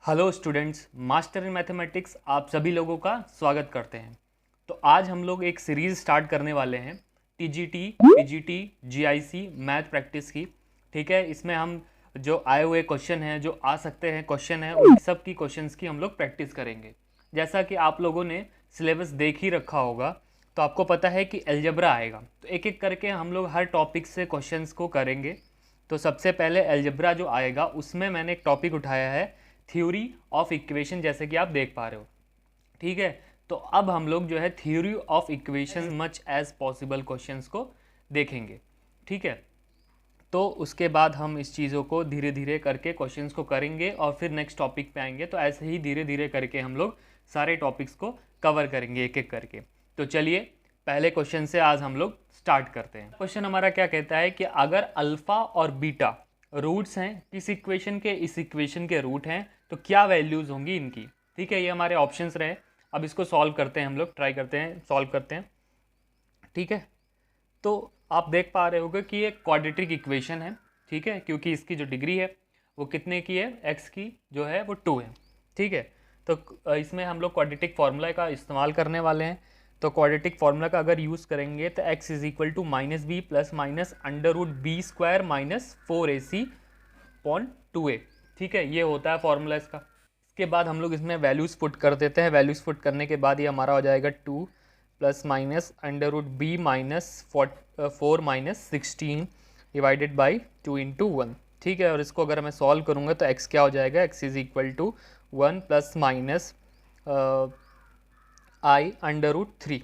Hello students, master in mathematics आप सभी लोगों का स्वागत करते हैं। तो आज हम लोग एक सीरीज़ स्टार्ट करने वाले हैं TGT, PGT, GIC math practice की। ठीक है, इसमें हम जो आए हुए क्वेश्चन हैं, जो आ सकते हैं क्वेश्चन हैं, उन सब की क्वेश्चंस की हम लोग प्रैक्टिस करेंगे। जैसा कि आप लोगों ने सिलेबस देख ही रखा होगा, तो आपको पता है कि अलजेब्रा आएगा। तो एक एक करके हम लोग हर टॉपिक से क्वेश्चंस को करेंगे। तो सबसे पहले अलजेब्रा जो आएगा उसमें मैंने एक टॉपिक उठाया है थ्योरी ऑफ इक्वेशन, जैसे कि आप देख पा रहे हो। ठीक है, तो अब हम लोग जो है theory of equation much as possible questions को देखेंगे। ठीक है, तो उसके बाद हम इस चीज़ों को धीरे धीरे करके क्वेश्चंस को करेंगे और फिर नेक्स्ट टॉपिक पे आएंगे। तो ऐसे ही धीरे धीरे करके हम लोग सारे टॉपिक्स को कवर करेंगे एक एक करके। तो चलिए पहले क्वेश्चन से आज हम लोग स्टार्ट करते हैं। क्वेश्चन हमारा क्या कहता है कि अगर अल्फ़ा और बीटा रूट्स हैं, इस इक्वेशन के रूट हैं, तो क्या वैल्यूज़ होंगी इनकी। ठीक है, ये हमारे ऑप्शंस रहे। अब इसको सॉल्व करते हैं, हम लोग ट्राई करते हैं, सॉल्व करते हैं। ठीक है, तो आप देख पा रहे होगे कि ये क्वाड्रेटिक इक्वेशन है। ठीक है, क्योंकि इसकी जो डिग्री है वो कितने की है, एक्स की जो है वो 2 है। ठीक है, तो इसमें हम लोग क्वाड्रेटिक फार्मूला का इस्तेमाल करने वाले हैं। तो क्वाड्रेटिक फार्मूला का अगर यूज़ करेंगे तो x is equal to minus B plus minus under root B square minus 4ac upon 2a। ठीक है, ये होता है फॉर्मूला इसका। इसके बाद हम लोग इसमें वैल्यूज़ पुट कर देते हैं। वैल्यूज़ पुट करने के बाद ये हमारा हो जाएगा 2 plus minus under root B minus 4 minus 16 divided by 2 into 1। ठीक है, और इसको अगर मैं सॉल्व करूँगा तो x क्या हो जाएगा, x is equal to 1 plus minus I under root 3।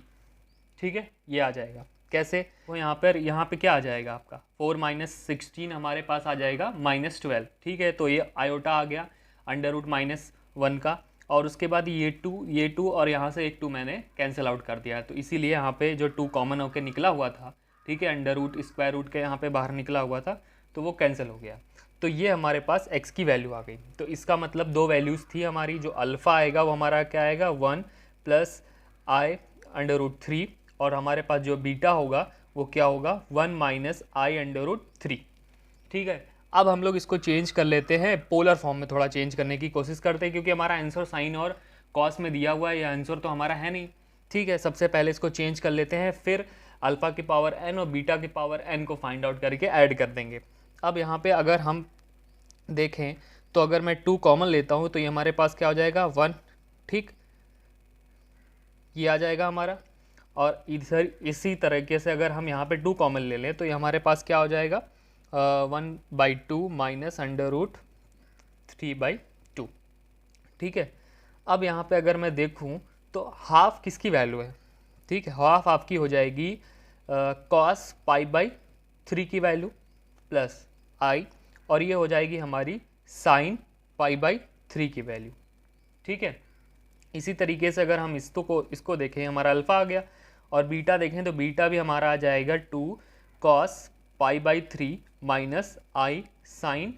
ठीक है, ये आ जाएगा कैसे, तो यहाँ पे क्या आ जाएगा आपका 4 माइनस 16 हमारे पास आ जाएगा माइनस 12। ठीक है, तो ये आयोटा आ गया अंडर रूट माइनस 1 का, और उसके बाद ये टू और यहाँ से एक 2 मैंने कैंसिल आउट कर दिया। तो इसीलिए यहाँ पे जो 2 कॉमन होकर निकला हुआ था, ठीक है, अंडर रूट स्क्वायर रूट के यहाँ पे बाहर निकला हुआ था, तो वो कैंसिल हो गया। तो ये हमारे पास x की वैल्यू आ गई। तो इसका मतलब दो वैल्यूज़ थी हमारी। जो अल्फ़ा आएगा वो हमारा क्या आएगा, 1 प्लस आई अंडर रूट 3, और हमारे पास जो बीटा होगा वो क्या होगा, 1 माइनस आई अंडर रूट 3। ठीक है, अब हम लोग इसको चेंज कर लेते हैं, पोलर फॉर्म में थोड़ा चेंज करने की कोशिश करते हैं, क्योंकि हमारा आंसर साइन और कॉस में दिया हुआ है, यह आंसर तो हमारा है नहीं। ठीक है, सबसे पहले इसको चेंज कर लेते हैं, फिर अल्फ़ा की पावर n और बीटा की पावर n को फाइंड आउट करके ऐड कर देंगे। अब यहाँ पे अगर हम देखें तो अगर मैं 2 कॉमन लेता हूँ तो ये हमारे पास क्या हो जाएगा, 1। ठीक, ये आ जाएगा हमारा। और इधर इसी तरीके से अगर हम यहाँ पे 2 कॉमन ले लें तो ये हमारे पास क्या हो जाएगा, 1/2 माइनस अंडर रूट 3/2। ठीक है, अब यहाँ पे अगर मैं देखूँ तो हाफ किसकी वैल्यू है। ठीक है, हाफ आपकी हो जाएगी कॉस पाई/3 की वैल्यू प्लस आई, और ये हो जाएगी हमारी साइन पाई/3 की वैल्यू। ठीक है, इसी तरीके से अगर हम इसको देखें, हमारा अल्फ़ा आ गया, और बीटा देखें तो बीटा भी हमारा आ जाएगा 2 कॉस पाई/3 माइनस आई साइन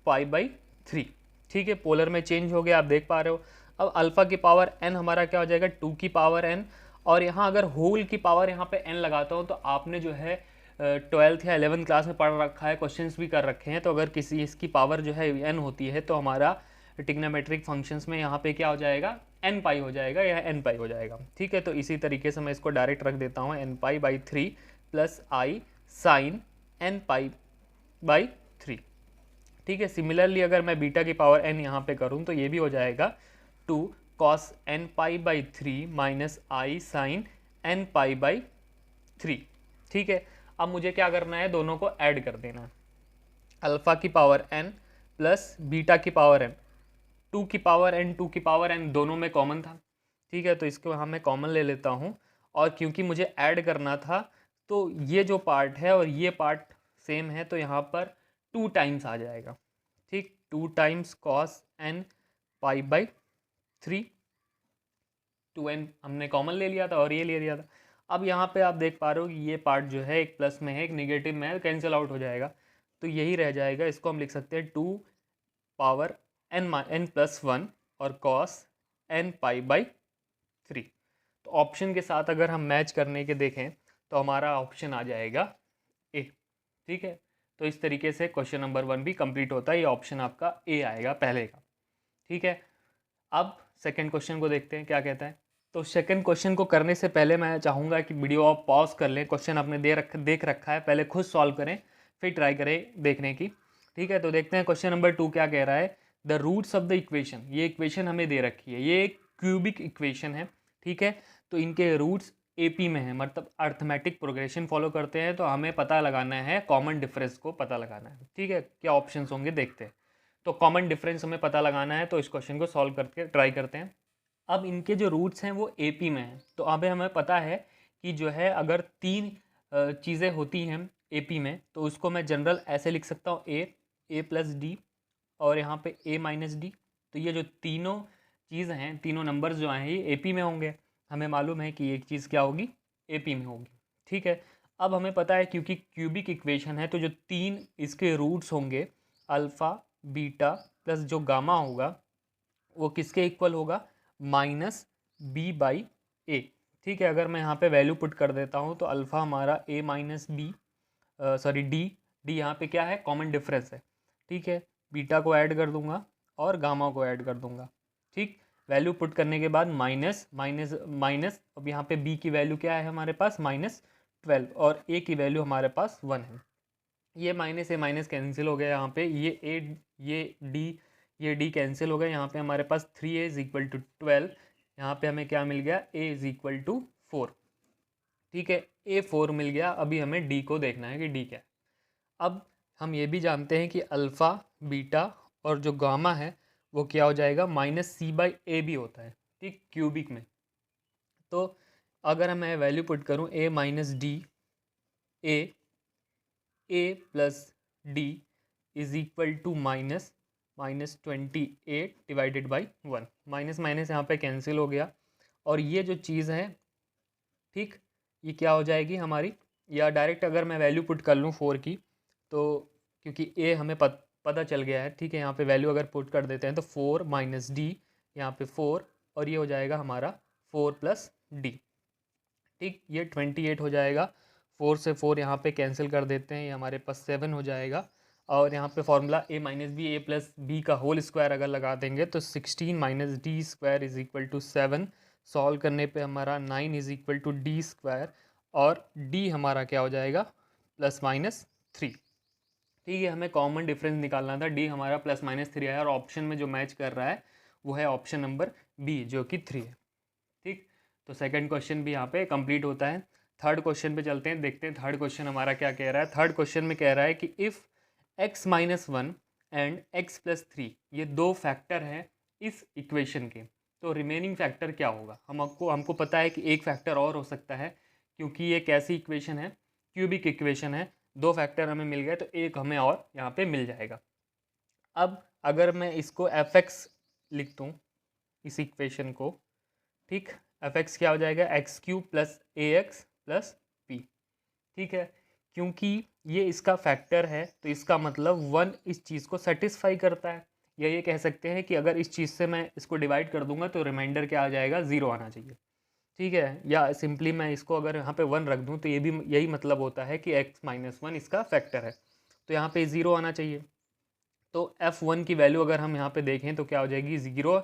पाई/3। ठीक है, पोलर में चेंज हो गया, आप देख पा रहे हो। अब अल्फ़ा की पावर n हमारा क्या हो जाएगा, 2 की पावर n, और यहाँ अगर होल की पावर यहाँ पे n लगाता हूँ तो आपने जो है 12th या 11th क्लास में पढ़ रखा है, क्वेश्चंस भी कर रखे हैं। तो अगर किसी इसकी पावर जो है n होती है तो हमारा ट्रिग्नोमेट्रिक फंक्शंस में यहाँ पे क्या हो जाएगा, n पाई हो जाएगा, या n पाई हो जाएगा। ठीक है, तो इसी तरीके से मैं इसको डायरेक्ट रख देता हूँ, n पाई/3 प्लस आई साइन n पाई/3। ठीक है, सिमिलरली अगर मैं बीटा की पावर n यहाँ पे करूँ तो ये भी हो जाएगा 2 कॉस n पाई/3 माइनस आई साइन n पाई/3। ठीक है, अब मुझे क्या करना है, दोनों को ऐड कर देना है। अल्फ़ा की पावर n प्लस बीटा की पावर n, 2 की पावर n 2 की पावर n दोनों में कॉमन था। ठीक है, तो इसको यहाँ मैं कॉमन ले लेता हूँ, और क्योंकि मुझे ऐड करना था तो ये जो पार्ट है और ये पार्ट सेम है, तो यहाँ पर 2 टाइम्स आ जाएगा। ठीक, 2 टाइम्स कॉस n पाई/3, 2n हमने कॉमन ले लिया था और ये ले लिया था। अब यहाँ पे आप देख पा रहे हो कि ये पार्ट जो है एक प्लस में है, एक निगेटिव में है, कैंसिल आउट हो जाएगा, तो यही रह जाएगा। इसको हम लिख सकते हैं 2 पावर n+1 और कॉस n पाई/3। तो ऑप्शन के साथ अगर हम मैच करने के देखें तो हमारा ऑप्शन आ जाएगा ए। ठीक है, तो इस तरीके से क्वेश्चन नंबर 1 भी कंप्लीट होता है। ये ऑप्शन आपका ए आएगा पहले का। ठीक है, अब सेकंड क्वेश्चन को देखते हैं क्या कहता है। तो सेकंड क्वेश्चन को करने से पहले मैं चाहूँगा कि वीडियो आप पॉज कर लें, क्वेश्चन आपने देख रखा है, पहले खुद सॉल्व करें फिर ट्राई करें देखने की। ठीक है, तो देखते हैं क्वेश्चन नंबर 2 क्या कह रहा है। The roots of the equation, ये इक्वेशन हमें दे रखी है, ये एक क्यूबिक इक्वेशन है। ठीक है, तो इनके रूट्स एपी में है, मतलब अर्थमेटिक प्रोग्रेशन फॉलो करते हैं। तो हमें पता लगाना है कॉमन डिफरेंस को पता लगाना है। ठीक है, क्या ऑप्शन होंगे देखते हैं। तो कॉमन डिफरेंस हमें पता लगाना है, तो इस क्वेश्चन को सॉल्व करके ट्राई करते हैं। अब इनके जो रूट्स हैं वो एपी में हैं, तो अब हमें पता है कि जो है अगर तीन चीज़ें होती हैं एपी में, तो उसको मैं जनरल ऐसे लिख सकता हूँ ए प्लस डी और यहाँ पे ए माइनस डी। तो ये जो तीनों चीज़ हैं, तीनों नंबर्स जो हैं ये एपी में होंगे। हमें मालूम है कि एक चीज़ क्या होगी, एपी में होगी। ठीक है, अब हमें पता है क्योंकि क्यूबिक इक्वेशन है, तो जो तीन इसके रूट्स होंगे अल्फ़ा बीटा प्लस जो गामा होगा वो किसके इक्वल होगा, माइनस बी बाई ए। ठीक है, अगर मैं यहाँ पे वैल्यू पुट कर देता हूँ तो अल्फ़ा हमारा ए माइनस बी, सॉरी डी यहाँ पे क्या है, कॉमन डिफरेंस है। ठीक है, बीटा को ऐड कर दूंगा और गामा को ऐड कर दूंगा। ठीक, वैल्यू पुट करने के बाद माइनस माइनस माइनस, अब यहाँ पे बी की वैल्यू क्या है हमारे पास, -12 और ए की वैल्यू हमारे पास 1 है। ये माइनस ए माइनस कैंसिल हो गया, यहाँ पे ये डी कैंसिल हो गया। यहाँ पे हमारे पास 3a इज इक्वल टू 12, यहाँ पे हमें क्या मिल गया, a इज इक्वल टू 4। ठीक है, a 4 मिल गया। अभी हमें d को देखना है कि d क्या है। अब हम ये भी जानते हैं कि अल्फ़ा बीटा और जो गामा है वो क्या हो जाएगा, -c/a भी होता है। ठीक, क्यूबिक में। तो अगर मैं वैल्यू पुट करूँ a minus D, A plus D is equal to -28 divided by 1। Minus minus यहाँ पे कैंसिल हो गया और ये जो चीज़ है, ठीक, ये क्या हो जाएगी हमारी, या डायरेक्ट अगर मैं वैल्यू पुट कर लूँ 4 की, तो क्योंकि ए हमें पता चल गया है। ठीक है, यहाँ पे वैल्यू अगर पुट कर देते हैं तो 4 माइनस डी, यहाँ पे 4 और ये हो जाएगा हमारा 4 प्लस डी। ठीक, ये 28 हो जाएगा। 4 से 4 यहाँ पे कैंसिल कर देते हैं, ये हमारे पास 7 हो जाएगा। और यहाँ पे formula A minus B, A plus B का होल स्क्वायर अगर लगा देंगे तो 16 minus D square is equal to 7। Solve करने पे हमारा 9 is equal to D square और डी हमारा क्या हो जाएगा, +-3। ठीक है, हमें कॉमन डिफरेंस निकालना था, डी हमारा +-3 है और ऑप्शन में जो मैच कर रहा है वो है ऑप्शन नंबर बी जो कि 3 है। ठीक, तो सेकंड क्वेश्चन भी यहाँ पे कंप्लीट होता है। थर्ड क्वेश्चन पे चलते हैं, देखते हैं थर्ड क्वेश्चन हमारा क्या कह रहा है। थर्ड क्वेश्चन में कह रहा है कि इफ़ x-1 एंड x+3 ये दो फैक्टर हैं इस इक्वेशन के, तो रिमेनिंग फैक्टर क्या होगा। हमको पता है कि एक फैक्टर और हो सकता है, क्योंकि ये कैसी इक्वेशन है, क्यूबिक इक्वेशन है। दो फैक्टर हमें मिल गए तो एक हमें और यहाँ पे मिल जाएगा। अब अगर मैं इसको f(x) लिख दूँ इस इक्वेशन को, ठीक, f(x) क्या हो जाएगा, x³ plus ax plus p। ठीक है, क्योंकि ये इसका फैक्टर है तो इसका मतलब 1 इस चीज़ को सेटिस्फाई करता है, या ये कह सकते हैं कि अगर इस चीज़ से मैं इसको डिवाइड कर दूंगा तो रिमाइंडर क्या आ जाएगा, 0 आना चाहिए। ठीक है, या सिंपली मैं इसको अगर यहाँ पे 1 रख दूँ तो ये भी यही मतलब होता है कि x-1 इसका फैक्टर है, तो यहाँ पे 0 आना चाहिए। तो f1 की वैल्यू अगर हम यहाँ पे देखें तो क्या हो जाएगी, 0,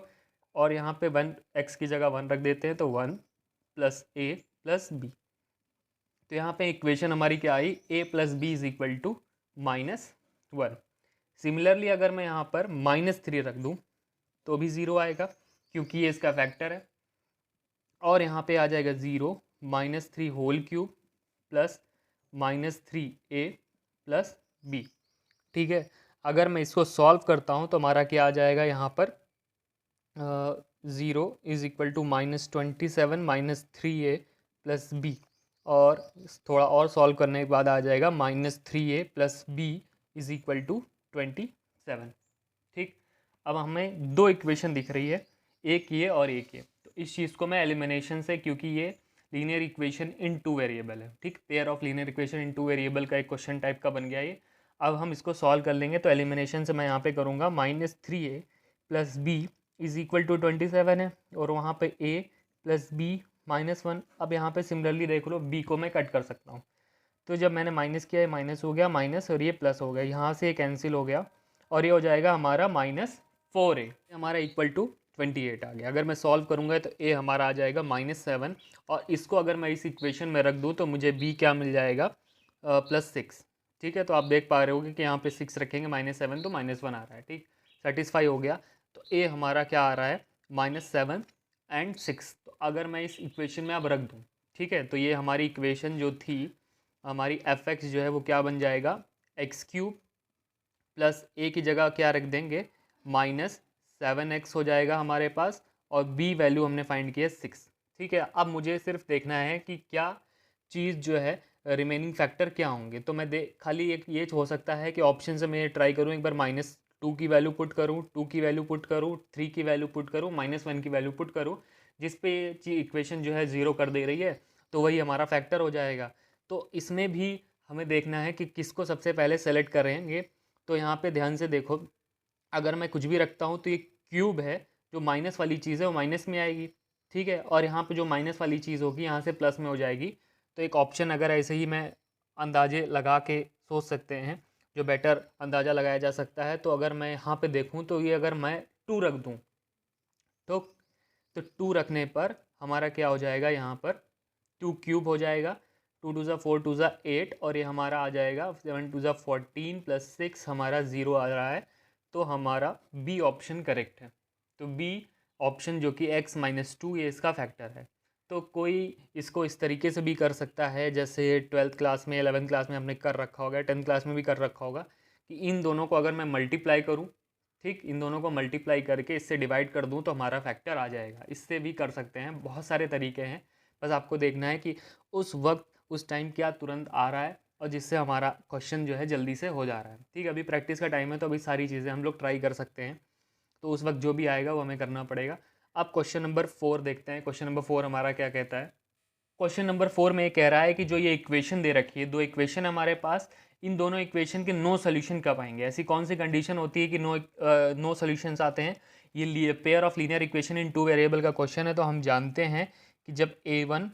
और यहाँ पे 1 x की जगह 1 रख देते हैं तो 1 प्लस a प्लस b। तो यहाँ पे इक्वेशन हमारी क्या आई, a plus B is equal to -1। Similarly अगर मैं यहाँ पर -3 रख दूँ तो भी 0 आएगा क्योंकि ये इसका फैक्टर है, और यहाँ पे आ जाएगा 0 -3 whole cube plus -3a plus b। ठीक है, अगर मैं इसको सॉल्व करता हूँ तो हमारा क्या आ जाएगा यहाँ पर, 0 is equal to -27 -3a plus b, और थोड़ा और सॉल्व करने के बाद आ जाएगा -3a plus b is equal to 27। ठीक, अब हमें दो इक्वेशन दिख रही है, एक ये और एक ये। तो इस चीज़ को मैं एलिमिनेशन से, क्योंकि ये लीनियर इक्वेशन इन 2 वेरिएबल है, ठीक, pair of linear equation in 2 variable का एक क्वेश्चन टाइप का बन गया ये। अब हम इसको सॉल्व कर लेंगे, तो एलिमिनेशन से मैं यहाँ पे करूँगा -3a plus b is equal to 27 है, और वहाँ पे a प्लस b -1। अब यहाँ पे सिमिलरली देख लो, b को मैं कट कर सकता हूँ, तो जब मैंने माइनस किया ये माइनस हो गया माइनस, और ये प्लस हो गया, यहाँ से ये कैंसिल हो गया और ये हो जाएगा हमारा -4। 4a हमारा इक्वल टू 28 आ गया। अगर मैं सॉल्व करूँगा तो a हमारा आ जाएगा -7, और इसको अगर मैं इस इक्वेशन में रख दूँ तो मुझे b क्या मिल जाएगा, +6। ठीक है, तो आप देख पा रहे होगे कि यहाँ पे 6 रखेंगे, -7 तो -1 आ रहा है। ठीक, सेटिस्फाई हो गया। तो a हमारा क्या आ रहा है, -7 एंड 6। तो अगर मैं इस इक्वेशन में अब रख दूँ, ठीक है, तो ये हमारी इक्वेशन जो थी, हमारी f(x) जो है वो क्या बन जाएगा, x³ प्लस a की जगह क्या रख देंगे, -7x हो जाएगा हमारे पास, और b वैल्यू हमने फाइंड की है 6। ठीक है, अब मुझे सिर्फ देखना है कि क्या चीज़ जो है रिमेनिंग फैक्टर क्या होंगे। तो मैं खाली एक ये हो सकता है कि ऑप्शन से मैं ट्राई करूँ, एक बार -2 की वैल्यू पुट करूँ, 2 की वैल्यू पुट करूँ, 3 की वैल्यू पुट करूँ, -1 की वैल्यू पुट करूँ, जिस पे इक्वेशन जो है 0 कर दे रही है, तो वही हमारा फैक्टर हो जाएगा। तो इसमें भी हमें देखना है कि किसको सबसे पहले सेलेक्ट करेंगे। तो यहाँ पे ध्यान से देखो, अगर मैं कुछ भी रखता हूँ तो ये क्यूब है, जो माइनस वाली चीज़ है वो माइनस में आएगी। ठीक है, और यहाँ पे जो माइनस वाली चीज़ होगी यहाँ से प्लस में हो जाएगी। तो एक ऑप्शन अगर ऐसे ही मैं अंदाजे लगा के सोच सकते हैं, जो बेटर अंदाज़ा लगाया जा सकता है। तो अगर मैं यहाँ पे देखूँ तो ये अगर मैं 2 रख दूँ तो 2 रखने पर हमारा क्या हो जाएगा, यहाँ पर 2 क्यूब हो जाएगा, 2 2 ज़ा 4 2 ज़ा 8, और ये हमारा आ जाएगा 7 2 ज़ा 14 प्लस 6 हमारा 0 आ रहा है। तो हमारा बी ऑप्शन करेक्ट है। तो बी ऑप्शन जो कि x-2 ये इसका फैक्टर है। तो कोई इसको इस तरीके से भी कर सकता है, जैसे 12th क्लास में 11th क्लास में हमने कर रखा होगा, 10th क्लास में भी कर रखा होगा, कि इन दोनों को अगर मैं मल्टीप्लाई करूँ, ठीक, इन दोनों को मल्टीप्लाई करके इससे डिवाइड कर दूं तो हमारा फैक्टर आ जाएगा। इससे भी कर सकते हैं, बहुत सारे तरीके हैं, बस आपको देखना है कि उस वक्त उस टाइम क्या तुरंत आ रहा है, और जिससे हमारा क्वेश्चन जो है जल्दी से हो जा रहा है। ठीक है, अभी प्रैक्टिस का टाइम है, तो अभी सारी चीज़ें हम लोग ट्राई कर सकते हैं, तो उस वक्त जो भी आएगा वो हमें करना पड़ेगा। अब क्वेश्चन नंबर 4 देखते हैं। क्वेश्चन नंबर 4 हमारा क्या कहता है। क्वेश्चन नंबर 4 में ये कह रहा है कि जो ये इक्वेशन दे रखी है, 2 इक्वेशन हमारे पास, इन दोनों इक्वेशन के नो सोल्यूशन कब आएंगे। ऐसी कौन सी कंडीशन होती है कि नो सोल्यूशंस आते हैं। ये pair of linear equation in 2 variable का क्वेश्चन है। तो हम जानते हैं कि जब a1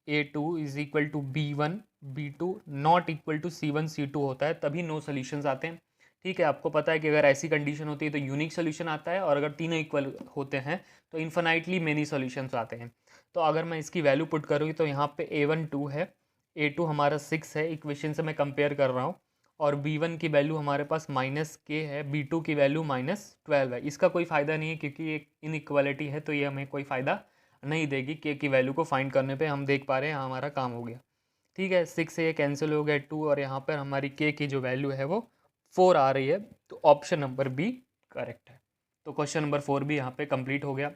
a2 is equal to b1 b2 not equal to c1 c2 होता है, तभी नो सोल्यूशंस आते हैं। ठीक है, आपको पता है कि अगर ऐसी कंडीशन होती है तो यूनिक सोल्यूशन आता है, और अगर तीनों इक्वल होते हैं तो इन्फिनाइटली मेनी सोल्यूशंस आते हैं। तो अगर मैं इसकी वैल्यू पुट करूँ तो यहाँ पे a1 2 है, a2 हमारा 6 है, इक्वेशन से मैं कंपेयर कर रहा हूँ, और b1 की वैल्यू हमारे पास -k है, b2 की वैल्यू -12 है। इसका कोई फ़ायदा नहीं है क्योंकि ये इनइक्वालिटी है, तो ये हमें कोई फ़ायदा नहीं देगी। k की वैल्यू को फाइंड करने पे हम देख पा रहे हैं यहाँ हमारा काम हो गया। ठीक है, 6 से ये कैंसिल हो गया 2, और यहाँ पर हमारी k की जो वैल्यू है वो 4 आ रही है। तो ऑप्शन नंबर बी करेक्ट है। तो क्वेश्चन नंबर 4 भी यहाँ पे कंप्लीट हो गया।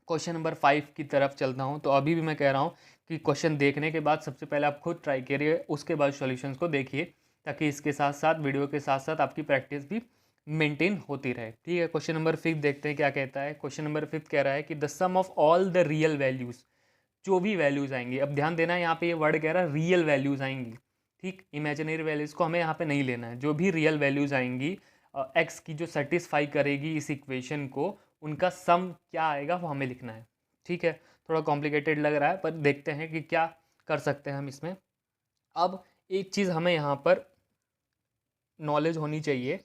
क्वेश्चन नंबर 5 की तरफ चलता हूँ। तो अभी भी मैं कह रहा हूँ कि क्वेश्चन देखने के बाद सबसे पहले आप खुद ट्राई करिए, उसके बाद सॉल्यूशंस को देखिए, ताकि इसके साथ साथ वीडियो के साथ साथ आपकी प्रैक्टिस भी मेंटेन होती रहे। ठीक है, क्वेश्चन नंबर 5 देखते हैं क्या कहता है। क्वेश्चन नंबर 5 कह रहा है कि the sum of all the real values, जो भी वैल्यूज़ आएंगी, अब ध्यान देना है यहाँ पे ये वर्ड कह रहा है रियल वैल्यूज़ आएंगी। ठीक, इमेजिनरी वैल्यूज़ को हमें यहाँ पे नहीं लेना है। जो भी रियल वैल्यूज़ आएंगी एक्स की, जो सेटिस्फाई करेगी इस इक्वेशन को, उनका सम क्या आएगा वो हमें लिखना है। ठीक है, थोड़ा कॉम्प्लिकेटेड लग रहा है, पर देखते हैं कि क्या कर सकते हैं हम इसमें। अब एक चीज़ हमें यहाँ पर नॉलेज होनी चाहिए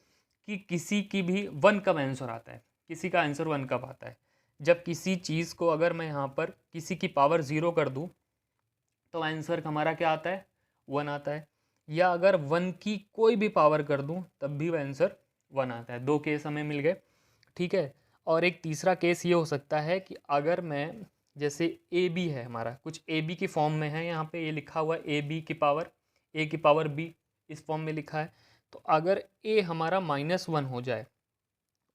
कि किसी की भी 1 कब आंसर आता है, किसी का आंसर 1 कब आता है। जब किसी चीज़ को अगर मैं यहाँ पर किसी की पावर 0 कर दूँ तो आंसर हमारा क्या आता है, 1 आता है। या अगर 1 की कोई भी पावर कर दूँ तब भी वह आंसर 1 आता है। 2 केस हमें मिल गए। ठीक है, और एक तीसरा केस ये हो सकता है कि अगर मैं, जैसे ए बी है हमारा, कुछ ए बी की फॉर्म में है, यहाँ पे ये लिखा हुआ ए बी की पावर ए की पावर बी, इस फॉर्म में लिखा है। तो अगर ए हमारा -1 हो जाए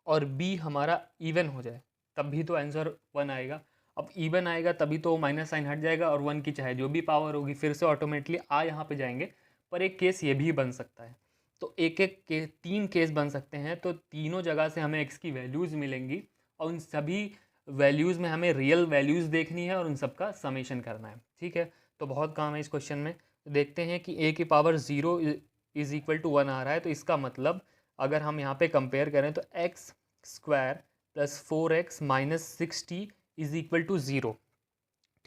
और बी हमारा इवन हो जाए, तब भी तो आंसर 1 आएगा। अब इवन आएगा तभी तो माइनस साइन हट जाएगा, और 1 की चाहे जो भी पावर होगी फिर से ऑटोमेटिकली यहाँ पे जाएंगे। पर एक केस ये भी बन सकता है। तो एक एक के 3 केस बन सकते हैं। तो तीनों जगह से हमें एक्स की वैल्यूज़ मिलेंगी, और उन सभी वैल्यूज़ में हमें रियल वैल्यूज़ देखनी है और उन सब का समेशन करना है। ठीक है, तो बहुत काम है इस क्वेश्चन में। तो देखते हैं कि ए की पावर 0 इज़ इक्वल टू 1 आ रहा है। तो इसका मतलब अगर हम यहाँ पे कंपेयर करें तो X square plus 4x minus 60 is equal to 0।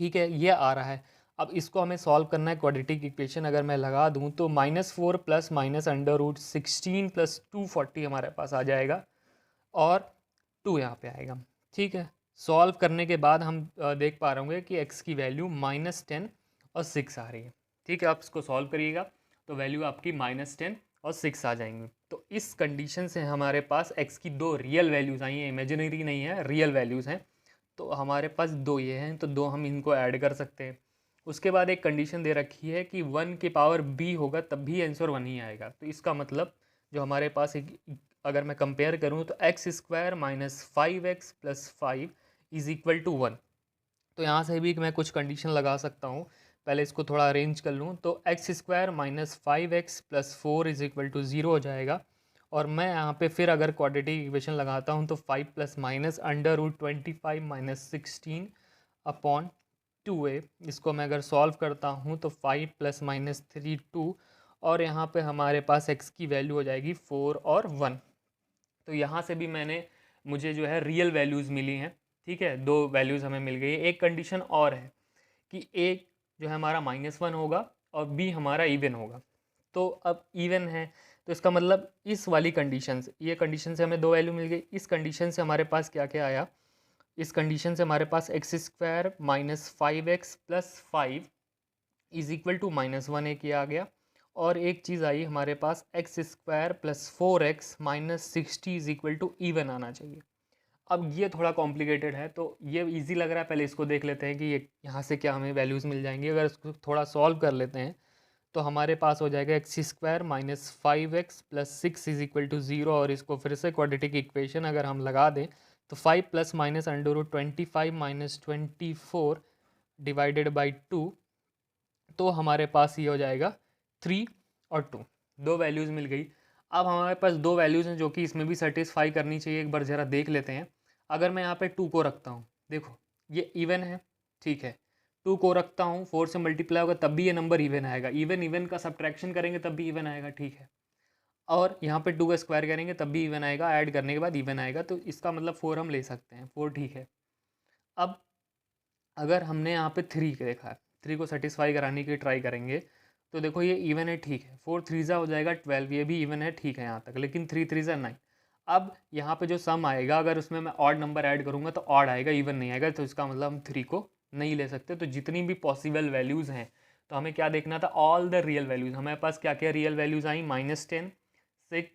ठीक है, ये आ रहा है। अब इसको हमें सॉल्व करना है क्वाड्रेटिक इक्वेशन। अगर मैं लगा दूं तो -4 plus minus under root 16 plus 240 हमारे पास आ जाएगा, और 2 यहाँ पे आएगा। ठीक है, सॉल्व करने के बाद हम देख पा रहे होंगे कि x की वैल्यू -10 और 6 आ रही है। ठीक है, आप इसको सॉल्व करिएगा तो वैल्यू आपकी -10 और 6 आ जाएंगे। तो इस कंडीशन से हमारे पास x की 2 रियल वैल्यूज़ आई हैं, इमेजिनरी नहीं है, रियल वैल्यूज़ हैं। तो हमारे पास 2 ये हैं, तो 2 हम इनको ऐड कर सकते हैं। उसके बाद एक कंडीशन दे रखी है कि 1 की पावर b होगा तब भी आंसर 1 ही आएगा। तो इसका मतलब जो हमारे पास एक, अगर मैं कंपेयर करूँ तो x² - 5x + 5 is equal to 1। तो यहाँ से भी मैं कुछ कंडीशन लगा सकता हूँ। पहले इसको थोड़ा अरेंज कर लूँ तो x² - 5x + 4 is equal to 0 हो जाएगा। और मैं यहाँ पे फिर अगर क्वाड्रेटिक इक्वेशन लगाता हूँ तो 5 + -√25 - 16 अपॉन 2a, इसको मैं अगर सॉल्व करता हूँ तो 5 + -3 2, और यहाँ पे हमारे पास x की वैल्यू हो जाएगी 4 और 1। तो यहाँ से भी मुझे जो है रियल वैल्यूज़ मिली हैं। ठीक है, 2 वैल्यूज़ हमें मिल गई है। एक कंडीशन और है कि a जो है हमारा -1 होगा और b हमारा इवन होगा। तो अब इवन है तो इसका मतलब इस वाली कंडीशन से, ये कंडीशन से हमें 2 वैल्यू मिल गई। इस कंडीशन से हमारे पास क्या क्या आया, इस कंडीशन से हमारे पास x² - 5x + 5 is equal to -1 एक ये आ गया। और एक चीज़ आई हमारे पास x² + 4x - 60 is equal to even आना चाहिए। अब ये थोड़ा कॉम्प्लिकेटेड है, तो ये इजी लग रहा है, पहले इसको देख लेते हैं कि ये यहाँ से क्या हमें वैल्यूज़ मिल जाएंगी। अगर इसको थोड़ा सॉल्व कर लेते हैं तो हमारे पास हो जाएगा x² - 5x + 6 is equal to 0। और इसको फिर से क्वाड्रेटिक इक्वेशन अगर हम लगा दें तो 5 + -√25 - 24 डिवाइडेड बाई 2, तो हमारे पास ये हो जाएगा 3 और 2, 2 वैल्यूज़ मिल गई। अब हमारे पास 2 वैल्यूज़ हैं जो कि इसमें भी सेटिस्फाई करनी चाहिए। एक बार ज़रा देख लेते हैं। अगर मैं यहाँ पे 2 को रखता हूँ, देखो ये इवन है, ठीक है, 2 को रखता हूँ 4 से मल्टीप्लाई होगा तब भी ये नंबर इवन आएगा। इवन इवन का सब्ट्रैक्शन करेंगे तब भी इवन आएगा, ठीक है। और यहाँ पे 2 का स्क्वायर करेंगे तब भी इवन आएगा, ऐड करने के बाद इवन आएगा। तो इसका मतलब 4 हम ले सकते हैं, 4 ठीक है। अब अगर हमने यहाँ पे 3 देखा है, 3 को सेटिस्फाई कराने की ट्राई करेंगे तो देखो ये इवन है, ठीक है। 4 3 हो जाएगा 12, ये भी इवन है, ठीक है यहाँ तक। लेकिन 3 3 9। अब यहाँ पे जो सम आएगा अगर उसमें मैं ऑड नंबर ऐड करूँगा तो ऑड आएगा, इवन नहीं आएगा। तो इसका मतलब हम 3 को नहीं ले सकते। तो जितनी भी पॉसिबल वैल्यूज़ हैं तो हमें क्या देखना था, ऑल द रियल वैल्यूज़। हमारे पास क्या क्या रियल वैल्यूज़ आई, -10, 6,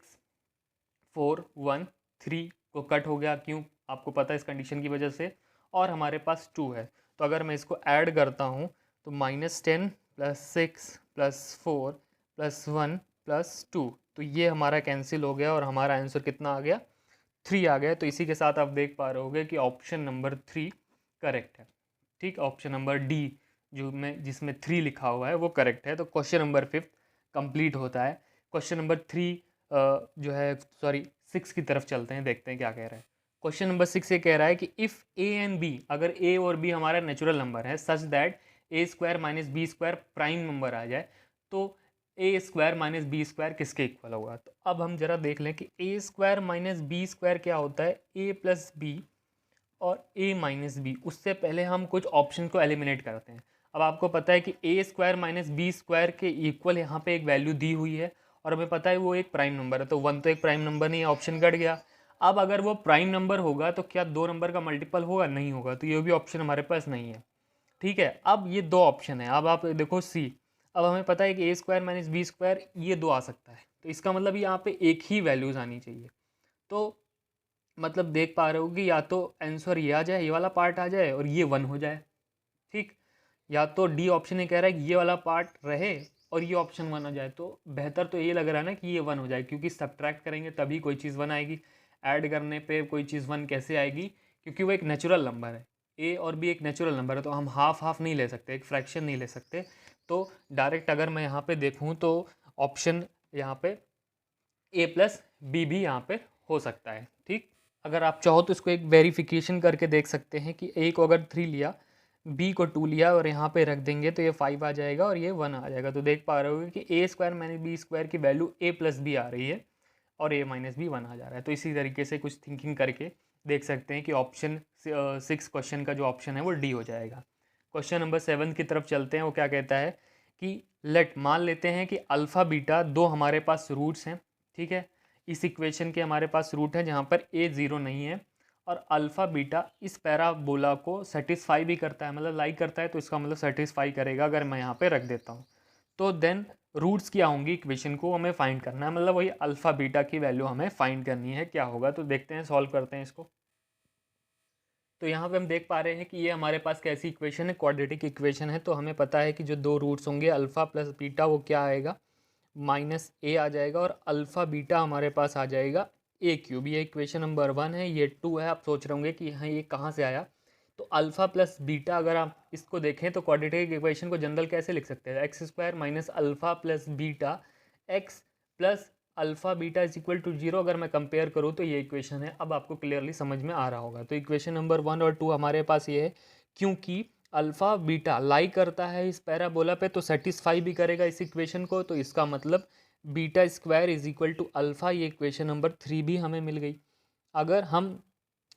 4, 1, 3 को कट हो गया, क्यों आपको पता है इस कंडीशन की वजह से। और हमारे पास 2 है, तो अगर मैं इसको ऐड करता हूँ तो -10 + 6 + 4 + 1 + 2, तो ये हमारा कैंसिल हो गया और हमारा आंसर कितना आ गया, 3 आ गया। तो इसी के साथ आप देख पा रहे होगे कि ऑप्शन नंबर 3 करेक्ट है। ठीक, ऑप्शन नंबर डी जिसमें 3 लिखा हुआ है वो करेक्ट है। तो क्वेश्चन नंबर 5 कंप्लीट होता है। क्वेश्चन नंबर 3 जो है, सॉरी 6 की तरफ चलते हैं, देखते हैं क्या कह रहा है। क्वेश्चन नंबर 6 ये कह रहा है कि इफ़ a एंड b, अगर a और b हमारा नेचुरल नंबर है such that a² - b² prime number आ जाए, तो a² - b² किसके इक्वल होगा। तो अब हम जरा देख लें कि a² - b² क्या होता है, a + b और a - b। उससे पहले हम कुछ ऑप्शन को एलिमिनेट करते हैं। अब आपको पता है कि a² - b² के इक्वल यहाँ पे एक वैल्यू दी हुई है और हमें पता है वो एक प्राइम नंबर है, तो 1 तो एक प्राइम नंबर नहीं है, ऑप्शन कट गया। अब अगर वो प्राइम नंबर होगा तो क्या 2 नंबर का मल्टीपल होगा, नहीं होगा, तो ये भी ऑप्शन हमारे पास नहीं है। ठीक है, अब ये 2 ऑप्शन है। अब आप देखो सी, अब हमें पता है कि a² - b² ये 2 आ सकता है, तो इसका मतलब यहाँ पे एक ही वैल्यूज़ आनी चाहिए। तो मतलब देख पा रहे हो कि या तो आंसर ये आ जाए, ये वाला पार्ट आ जाए और ये 1 हो जाए, ठीक, या तो डी ऑप्शन ये कह रहा है कि ये वाला पार्ट रहे और ये ऑप्शन 1 आ जाए। तो बेहतर तो ये लग रहा है ना कि ये 1 हो जाए, क्योंकि सब्ट्रैक्ट करेंगे तभी कोई चीज़ 1 आएगी, ऐड करने पे कोई चीज़ 1 कैसे आएगी, क्योंकि वो एक नेचुरल नंबर है। ए और बी एक नेचुरल नंबर है, तो हम हाफ हाफ नहीं ले सकते, एक फ्रैक्शन नहीं ले सकते। तो डायरेक्ट अगर मैं यहाँ पे देखूँ तो ऑप्शन यहाँ पे a+b भी यहाँ पे हो सकता है। ठीक, अगर आप चाहो तो इसको एक वेरिफिकेशन करके देख सकते हैं कि a को अगर 3 लिया, b को 2 लिया और यहाँ पे रख देंगे तो ये 5 आ जाएगा और ये 1 आ जाएगा। तो देख पा रहे होगे कि a² - b² की वैल्यू a+b आ रही है और a - b 1 आ जा रहा है। तो इसी तरीके से कुछ थिंकिंग करके देख सकते हैं कि ऑप्शन 6 क्वेश्चन का जो ऑप्शन है वो डी हो जाएगा। क्वेश्चन नंबर 7 की तरफ चलते हैं। वो क्या कहता है कि मान लेते हैं कि अल्फ़ा बीटा 2 हमारे पास रूट्स हैं, ठीक है। इस इक्वेशन के हमारे पास रूट है जहाँ पर a 0 नहीं है और अल्फ़ा बीटा इस पैराबोला को सेटिस्फाई भी करता है, मतलब लाइक करता है, तो इसका मतलब सेटिस्फाई करेगा अगर मैं यहाँ पे रख देता हूँ। तो देन रूट्स क्या होंगी इक्वेशन को हमें फाइंड करना है, मतलब वही अल्फ़ा बीटा की वैल्यू हमें फाइंड करनी है, क्या होगा। तो देखते हैं, सॉल्व करते हैं इसको। तो यहाँ पे हम देख पा रहे हैं कि ये हमारे पास कैसी इक्वेशन है, क्वाड्रेटिक इक्वेशन है। तो हमें पता है कि जो दो रूट्स होंगे अल्फ़ा प्लस बीटा वो क्या आएगा, माइनस ए आ जाएगा, और अल्फ़ा बीटा हमारे पास आ जाएगा ए क्यूब। ये इक्वेशन नंबर 1 है, ये 2 है। आप सोच रहे होंगे कि यहाँ ये कहाँ से आया। तो अल्फ़ा प्लस बीटा अगर आप इसको देखें तो क्वाड्रेटिक इक्वेशन को जनरल कैसे लिख सकते हैं, X square minus alpha plus beta X plus alpha beta is equal to 0। अगर मैं कंपेयर करूँ तो ये इक्वेशन है। अब आपको क्लियरली समझ में आ रहा होगा। तो इक्वेशन नंबर 1 और 2 हमारे पास ये है, क्योंकि अल्फ़ा बीटा लाई करता है इस पैराबोला पे तो सेटिस्फाई भी करेगा इस इक्वेशन को। तो इसका मतलब beta square is equal to alpha. ये इक्वेशन नंबर 3 भी हमें मिल गई। अगर हम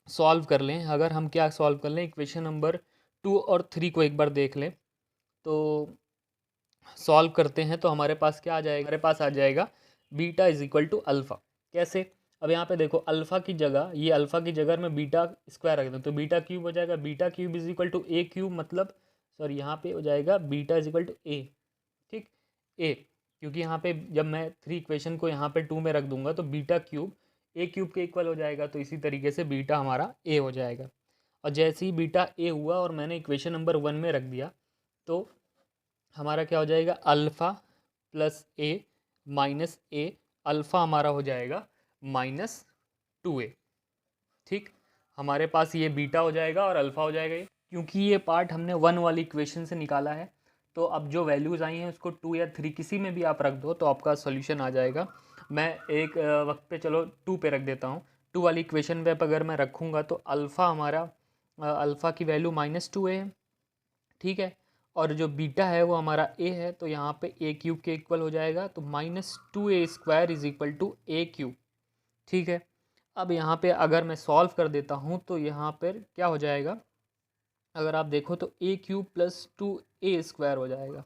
सॉल्व कर लें, अगर हम क्या सॉल्व कर लें, इक्वेशन नंबर 2 और 3 को एक बार देख लें, तो सॉल्व करते हैं तो हमारे पास क्या आ जाएगा, हमारे पास आ जाएगा beta is equal to alpha. कैसे, अब यहाँ पे देखो अल्फ़ा की जगह, ये अल्फ़ा की जगह मैं बीटा स्क्वायर रख दूँ तो बीटा क्यूब हो जाएगा। Beta cube is equal to A cube, मतलब सॉरी यहाँ पे हो जाएगा beta is equal to A, ठीक, ए, क्योंकि यहाँ पे जब मैं 3 इक्वेशन को यहाँ पे 2 में रख दूंगा तो बीटा क्यूब ए क्यूब के इक्वल हो जाएगा। तो इसी तरीके से बीटा हमारा ए हो जाएगा। और जैसे ही बीटा ए हुआ और मैंने इक्वेशन नंबर 1 में रख दिया तो हमारा क्या हो जाएगा, अल्फ़ा प्लस ए माइनस ए, अल्फ़ा हमारा हो जाएगा -2a, ठीक। हमारे पास ये बीटा हो जाएगा और अल्फ़ा हो जाएगा ये, क्योंकि ये पार्ट हमने 1 वाली इक्वेशन से निकाला है। तो अब जो वैल्यूज़ आई हैं उसको 2 या 3 किसी में भी आप रख दो तो आपका सोल्यूशन आ जाएगा। मैं एक वक्त पे चलो 2 पे रख देता हूँ। 2 वाली इक्वेशन पे अगर मैं रखूँगा तो अल्फ़ा हमारा अल्फ़ा की वैल्यू -2a है, ठीक है। और जो बीटा है वो हमारा ए है, तो यहाँ पे ए क्यूब के इक्वल हो जाएगा। तो -2a square is equal to A cube, ठीक है। अब यहाँ पे अगर मैं सॉल्व कर देता हूँ तो यहाँ पर क्या हो जाएगा, अगर आप देखो तो ए क्यूब प्लस 2a स्क्वायर हो जाएगा।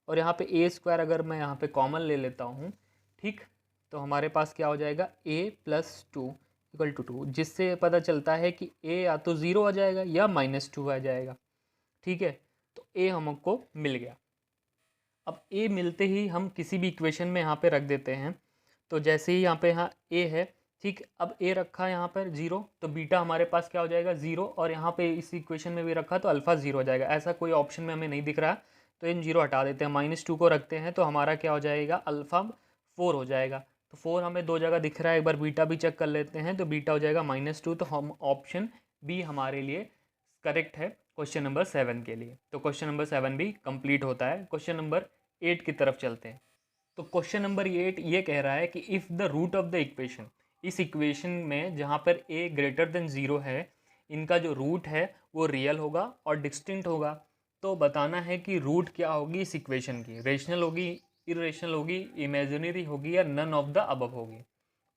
और यहाँ पे ए स्क्वायर अगर मैं यहाँ पे कॉमन ले लेता हूँ, ठीक, तो हमारे पास क्या हो जाएगा a प्लस 2 इक्वल टू 2, जिससे पता चलता है कि a या तो 0 आ जाएगा या -2 आ जाएगा, ठीक है। तो a हमको मिल गया। अब a मिलते ही हम किसी भी इक्वेशन में यहाँ पे रख देते हैं। तो जैसे ही यहाँ पे यहाँ a है, ठीक, अब a रखा यहाँ पर 0 तो बीटा हमारे पास क्या हो जाएगा 0, और यहाँ पे इस इक्वेशन में भी रखा तो अल्फ़ा 0 हो जाएगा। ऐसा कोई ऑप्शन में हमें नहीं दिख रहा, तो इन 0 हटा देते हैं, -2 को रखते हैं तो हमारा क्या हो जाएगा, अल्फ़ा 4 हो जाएगा। तो 4 हमें 2 जगह दिख रहा है, एक बार बीटा भी चेक कर लेते हैं। तो बीटा हो जाएगा -2, तो हम ऑप्शन बी हमारे लिए करेक्ट है क्वेश्चन नंबर 7 के लिए। तो क्वेश्चन नंबर 7 भी कंप्लीट होता है। क्वेश्चन नंबर 8 की तरफ चलते हैं। तो क्वेश्चन नंबर 8 ये कह रहा है कि if the root of the equation, इस इक्वेशन में जहाँ पर a ग्रेटर देन 0 है, इनका जो रूट है वो रियल होगा और डिस्टिंक्ट होगा। तो बताना है कि रूट क्या होगी इस इक्वेशन की, रेशनल होगी, इरेशनल होगी, इमेजिनरी होगी या नन ऑफ द अबव होगी।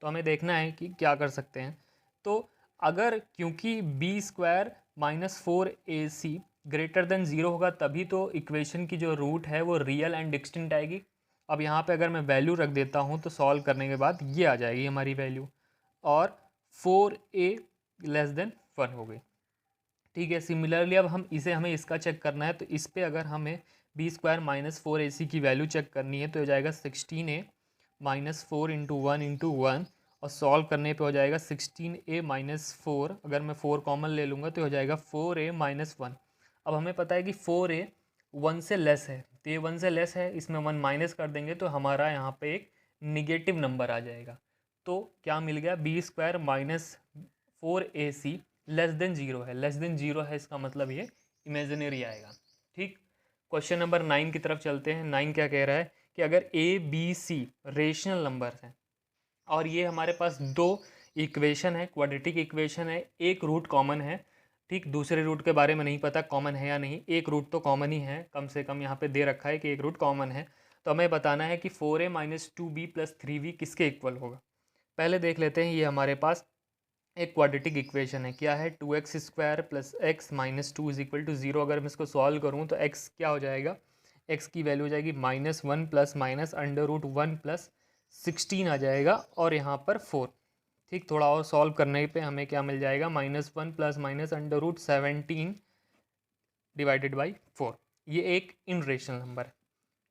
तो हमें देखना है कि क्या कर सकते हैं। तो अगर क्योंकि B square -4ac greater than 0 होगा तभी तो इक्वेशन की जो रूट है वो रियल एंड डिस्टिंक्ट आएगी। अब यहाँ पे अगर मैं वैल्यू रख देता हूँ तो सॉल्व करने के बाद ये आ जाएगी हमारी वैल्यू, और 4a लेस देन 1 हो गई, ठीक है। सिमिलरली अब हमें इसका चेक करना है। तो इस पे अगर हमें बी स्क्वायर -4ac की वैल्यू चेक करनी है तो हो जाएगा 16a -4 इंटू 1 इंटू 1, और सॉल्व करने पे हो जाएगा 16a -4, अगर मैं 4 कॉमन ले लूँगा तो हो जाएगा 4a -1। अब हमें पता है कि 4a 1 से लेस है, तो ये 1 से लेस है, इसमें 1 माइनस कर देंगे तो हमारा यहाँ पे एक निगेटिव नंबर आ जाएगा। तो क्या मिल गया, B square -4ac less than 0 है, लेस देन 0 है, इसका मतलब ये इमेजिनरी आएगा, ठीक। क्वेश्चन नंबर 9 की तरफ चलते हैं। 9 क्या कह रहा है कि अगर a b c rational numbers हैं और ये हमारे पास दो इक्वेशन है, क्वाड्रेटिक इक्वेशन है, एक रूट कॉमन है, ठीक, दूसरे रूट के बारे में नहीं पता कॉमन है या नहीं, एक रूट तो कॉमन ही है, कम से कम यहाँ पे दे रखा है कि एक रूट कॉमन है। तो हमें बताना है कि 4a - 2b + 3b किसके इक्वल होगा। पहले देख लेते हैं, ये हमारे पास एक क्वाड्रेटिक इक्वेशन है, क्या है 2x स्क्वायर प्लस x -2 = 0। अगर मैं इसको सॉल्व करूँ तो x क्या हो जाएगा, x की वैल्यू हो जाएगी -1 ± √1 + 16 आ जाएगा, और यहाँ पर 4, ठीक, थोड़ा और सॉल्व करने पे हमें क्या मिल जाएगा, -1 प्लस माइनस √17 डिवाइडेड बाई 4। ये एक इन रेशनल नंबर है।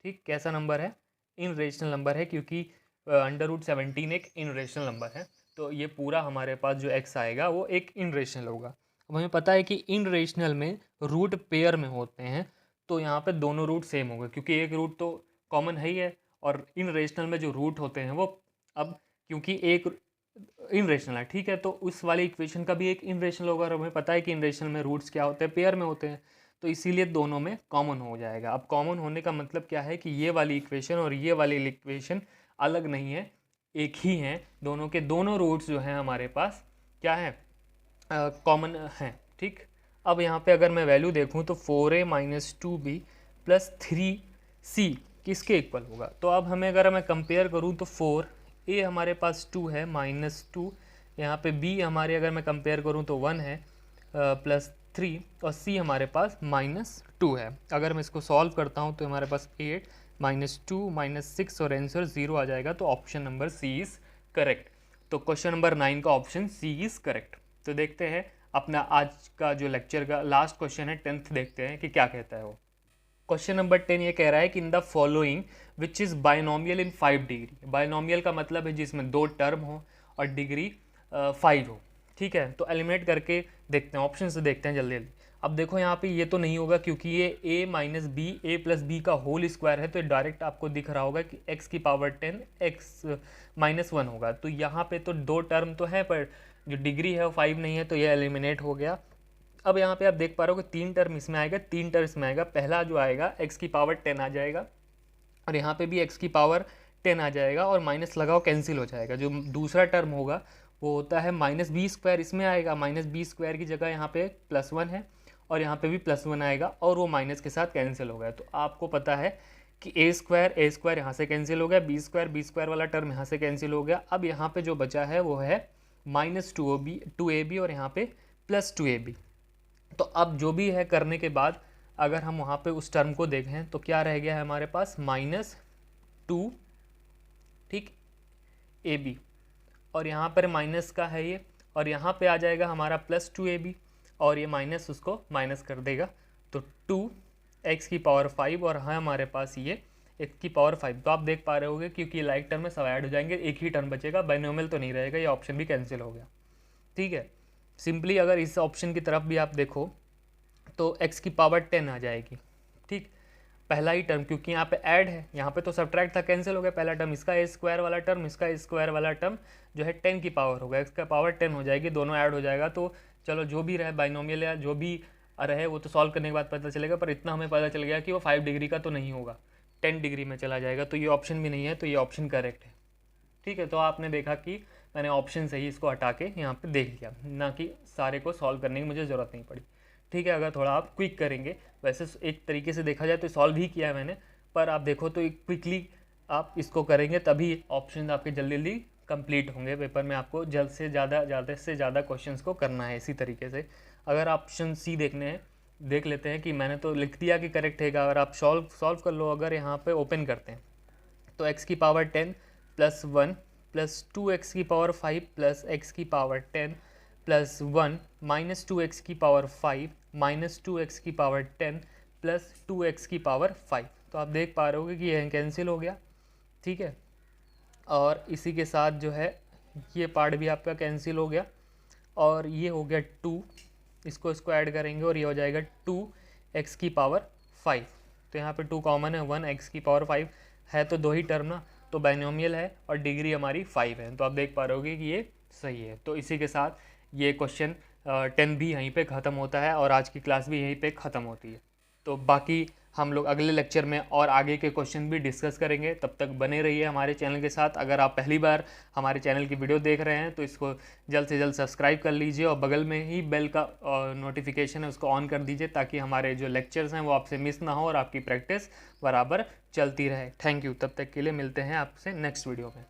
ठीक, कैसा नंबर है, इन रेशनल नंबर है, क्योंकि √17 एक इन रेशनल नंबर है, तो ये पूरा हमारे पास जो x आएगा वो एक इन रेशनल होगा। अब हमें पता है कि इन रेशनल में रूट पेयर में होते हैं, तो यहाँ पे दोनों रूट सेम होंगे, क्योंकि एक रूट तो कॉमन है ही है, और इन रेशनल में जो रूट होते हैं वो, अब क्योंकि एक इन रेशनल है, ठीक है, तो उस वाली इक्वेशन का भी एक इन रेशनल होगा, और हमें पता है कि इन रेशनल में रूट्स क्या होते हैं, पेयर में होते हैं, तो इसीलिए दोनों में कॉमन हो जाएगा। अब कॉमन होने का मतलब क्या है कि ये वाली इक्वेशन और ये वाली इक्वेशन अलग नहीं है, एक ही हैं, दोनों के दोनों रूट्स जो हैं हमारे पास क्या है, कॉमन हैं। ठीक, अब यहाँ पे अगर मैं वैल्यू देखूँ तो 4a - 2b + 3c किसके इक्वल होगा, तो अब हमें अगर मैं कंपेयर करूँ तो 4a हमारे पास 2 है -2, यहाँ पे b हमारे अगर मैं कंपेयर करूँ तो 1 है +3, और c हमारे पास -2 है। अगर मैं इसको सॉल्व करता हूँ तो हमारे पास 8 -2 -6 और आंसर 0 आ जाएगा, तो option number C is correct. तो क्वेश्चन नंबर 9 का ऑप्शन सी इज़ करेक्ट। तो देखते हैं अपना आज का जो लेक्चर का लास्ट क्वेश्चन है 10th, देखते हैं कि क्या कहता है वो। क्वेश्चन नंबर 10 ये कह रहा है कि in the following which is binomial in 5 degree. Binomial का मतलब है जिसमें 2 टर्म हो और डिग्री 5 हो। ठीक है, तो एलिमिनेट करके देखते हैं, ऑप्शन से देखते हैं जल्दी जल्दी। अब देखो यहाँ पे ये तो नहीं होगा, क्योंकि ये a - b a + b का होल स्क्वायर है, तो डायरेक्ट आपको दिख रहा होगा कि x की पावर 10 x -1 होगा, तो यहाँ पे तो 2 टर्म तो है, पर जो डिग्री है वो 5 नहीं है, तो ये एलिमिनेट हो गया। अब यहाँ पे आप देख पा रहे हो कि 3 टर्म इसमें आएगा, 3 टर्म इसमें आएगा। पहला जो आएगा x की पावर 10 आ जाएगा, और यहाँ पे भी x की पावर 10 आ जाएगा, और माइनस लगाओ कैंसिल हो जाएगा। जो दूसरा टर्म होगा वो होता है -b², इसमें आएगा -b² की जगह यहाँ पे +1 है, और यहाँ पे भी +1 आएगा, और वो माइनस के साथ कैंसिल हो गया। तो आपको पता है कि a² यहाँ से कैंसिल हो गया, b² वाला टर्म यहाँ से कैंसिल हो गया। अब यहाँ पे जो बचा है वो है -2ab और यहाँ पे +2ab। तो अब जो भी है करने के बाद अगर हम वहाँ पे उस टर्म को देखें तो क्या रह गया है हमारे पास -2, ठीक, ab, और यहाँ पर माइनस का है ये, और यहाँ पे आ जाएगा हमारा +2ab, और ये माइनस उसको माइनस कर देगा, तो 2x की पावर 5, और हाँ हमारे पास ये x की पावर 5। तो आप देख पा रहे होगे क्योंकि लाइक टर्म में सब ऐड हो जाएंगे, एक ही टर्म बचेगा, बाइनोमियल तो नहीं रहेगा, ये ऑप्शन भी कैंसिल हो गया। ठीक है, सिंपली अगर इस ऑप्शन की तरफ भी आप देखो तो x की पावर 10 आ जाएगी। ठीक, पहला ही टर्म, क्योंकि यहाँ पे ऐड है, यहाँ पे तो सब्ट्रैक्ट था, कैंसिल हो गया पहला टर्म, इसका a² वाला टर्म, इसका a² वाला टर्म जो है 10 की पावर होगा, x का पावर 10 हो जाएगी, दोनों ऐड हो जाएगा। तो चलो जो भी रहे बाइनोमियल या जो भी रहे वो तो सॉल्व करने के बाद पता चलेगा, पर इतना हमें पता चल गया कि वो 5 डिग्री का तो नहीं होगा, 10 डिग्री में चला जाएगा, तो ये ऑप्शन भी नहीं है, तो ये ऑप्शन करेक्ट है। ठीक है, तो आपने देखा कि मैंने ऑप्शन से ही इसको हटा के यहाँ पे देख लिया, ना कि सारे को सॉल्व करने की मुझे ज़रूरत नहीं पड़ी। ठीक है, अगर थोड़ा आप क्विक करेंगे, वैसे एक तरीके से देखा जाए तो सॉल्व ही किया है मैंने, पर आप देखो तो एक क्विकली आप इसको करेंगे तभी ऑप्शन आपके जल्दी जल्दी कंप्लीट होंगे पेपर में। आपको ज़्यादा से ज़्यादा क्वेश्चंस को करना है इसी तरीके से। अगर ऑप्शन सी देखने हैं, देख लेते हैं कि मैंने तो लिख दिया कि करेक्ट है, अगर आप सॉल्व कर लो। अगर यहाँ पे ओपन करते हैं तो x की पावर 10 + 1 + 2x की पावर 5 + x की पावर 10 + 1 - 2x की पावर 5 - 2x की पावर 10 + 2x की पावर 5। तो आप देख पा रहे होगे कि यह कैंसिल हो गया। ठीक है, और इसी के साथ जो है ये पार्ट भी आपका कैंसिल हो गया, और ये हो गया 2, इसको ऐड करेंगे और ये हो जाएगा 2x की पावर 5। तो यहाँ पे 2 कॉमन है, 1x की पावर 5 है, तो 2 ही टर्म ना, तो बाइनोमियल है और डिग्री हमारी 5 है। तो आप देख पा रहे होगे कि ये सही है। तो इसी के साथ ये क्वेश्चन 10 भी यहीं पे ख़त्म होता है, और आज की क्लास भी यहीं पे ख़त्म होती है। तो बाकी हम लोग अगले लेक्चर में और आगे के क्वेश्चन भी डिस्कस करेंगे। तब तक बने रहिए हमारे चैनल के साथ। अगर आप पहली बार हमारे चैनल की वीडियो देख रहे हैं तो इसको जल्द से जल्द सब्सक्राइब कर लीजिए, और बगल में ही बेल का नोटिफिकेशन है उसको ऑन कर दीजिए, ताकि हमारे जो लेक्चर्स हैं वो आपसे मिस ना हो और आपकी प्रैक्टिस बराबर चलती रहे। थैंक यू, तब तक के लिए मिलते हैं आपसे नेक्स्ट वीडियो में।